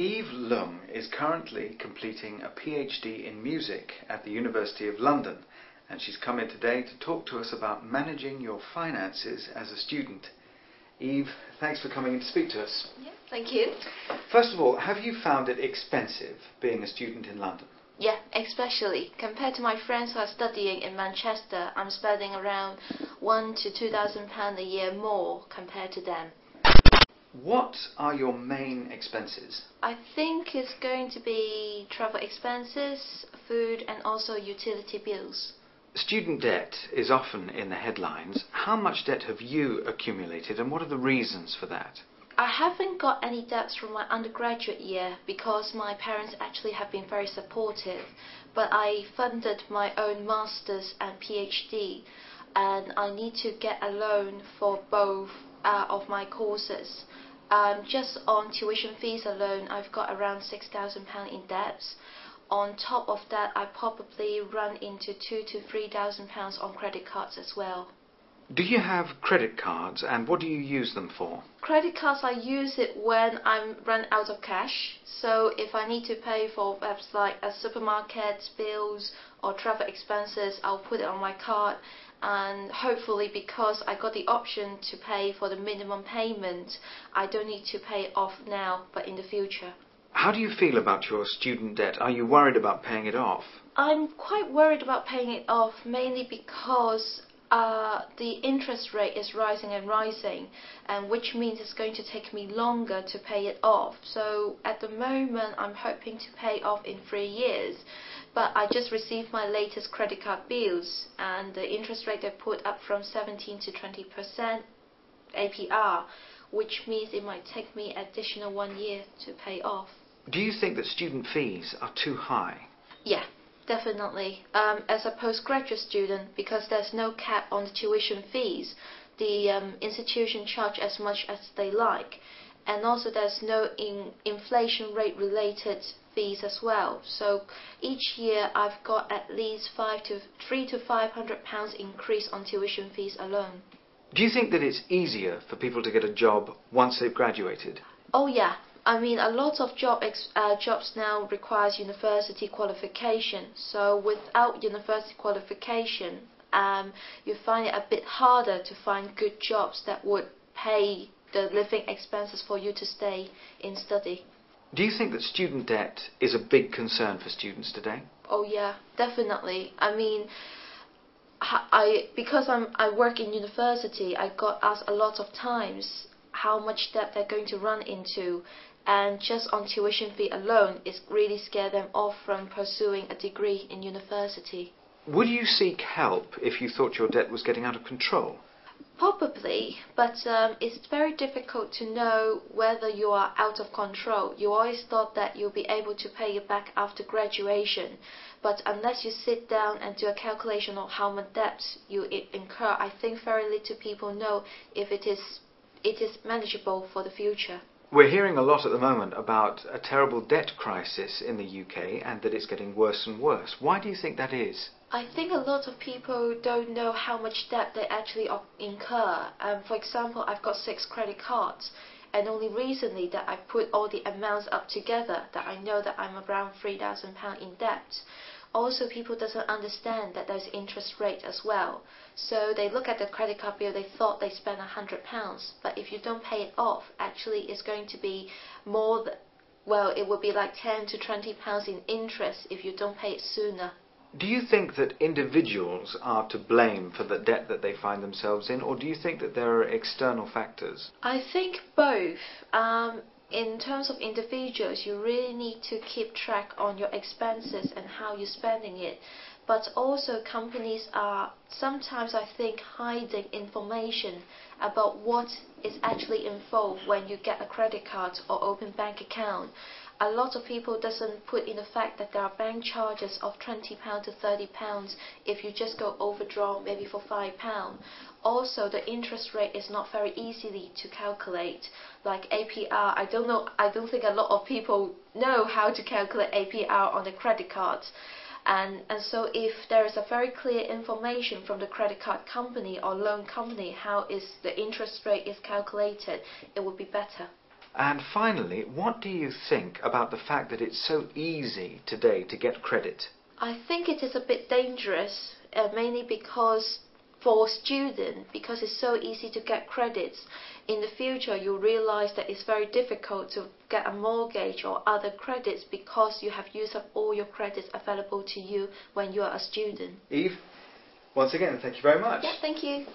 Eve Leung is currently completing a PhD in music at the University of London, and she's come in today to talk to us about managing your finances as a student. Eve, thanks for coming in to speak to us. Yeah, thank you. First of all, have you found it expensive being a student in London? Yeah, especially compared to my friends who are studying in Manchester, I'm spending around £1,000 to £2,000 a year more compared to them. What are your main expenses? I think it's going to be travel expenses, food and also utility bills. Student debt is often in the headlines. How much debt have you accumulated and what are the reasons for that? I haven't got any debts from my undergraduate year because my parents actually have been very supportive, but I funded my own master's and PhD and I need to get a loan for both of my courses. Just on tuition fees alone, I've got around £6,000 in debts. On top of that, I probably run into £2,000 to £3,000 on credit cards as well. Do you have credit cards and what do you use them for? Credit cards, I use it when I'm run out of cash. So if I need to pay for perhaps like a supermarket bills or travel expenses, I'll put it on my card. And hopefully because I got the option to pay for the minimum payment, I don't need to pay it off now but in the future. How do you feel about your student debt? Are you worried about paying it off? I'm quite worried about paying it off, mainly because the interest rate is rising and rising, and which means it's going to take me longer to pay it off. So at the moment I'm hoping to pay off in 3 years, but I just received my latest credit card bills and the interest rate they put up from 17 to 20% APR, which means it might take me additional 1 year to pay off. Do you think that student fees are too high? Yeah. Definitely. As a postgraduate student, because there's no cap on the tuition fees, the institution charge as much as they like, and also there's no inflation rate related fees as well. So each year I've got at least £300 to £500 increase on tuition fees alone. Do you think that it's easier for people to get a job once they've graduated? Oh yeah. I mean, a lot of jobs now requires university qualification. So without university qualification, you find it a bit harder to find good jobs that would pay the living expenses for you to stay in study. Do you think that student debt is a big concern for students today? Oh yeah, definitely. I mean, because I work in university, I got asked a lot of times how much debt they're going to run into, and just on tuition fee alone it really scared them off from pursuing a degree in university. Would you seek help if you thought your debt was getting out of control? Probably, but it's very difficult to know whether you are out of control. You always thought that you'll be able to pay it back after graduation, but unless you sit down and do a calculation of how much debt you incur, I think very little people know if it is manageable for the future. We're hearing a lot at the moment about a terrible debt crisis in the UK and that it's getting worse and worse. Why do you think that is? I think a lot of people don't know how much debt they actually incur. For example, I've got 6 credit cards, and only recently that I put all the amounts up together that I know that I'm around £3,000 in debt. Also, people doesn't understand that there's interest rate as well. So they look at the credit card bill, they thought they spent £100, but if you don't pay it off, actually it's going to be more, it would be like £10 to £20 in interest if you don't pay it sooner. Do you think that individuals are to blame for the debt that they find themselves in, or do you think that there are external factors? I think both. In terms of individuals, you really need to keep track on your expenses and how you're spending it. But also companies are sometimes, I think, hiding information about what is actually involved when you get a credit card or open bank account. A lot of people doesn't put in the fact that there are bank charges of £20 to £30 if you just go overdraw maybe for £5. Also, the interest rate is not very easily to calculate. Like APR, I don't think a lot of people know how to calculate APR on the credit cards. And so if there is a very clear information from the credit card company or loan company how is the interest rate is calculated, it would be better. And finally, what do you think about the fact that it's so easy today to get credit? I think it is a bit dangerous, mainly because for students, because it's so easy to get credits. In the future, you'll realize that it's very difficult to get a mortgage or other credits because you have used up all your credits available to you when you are a student. Eve, once again, thank you very much. Yeah, thank you.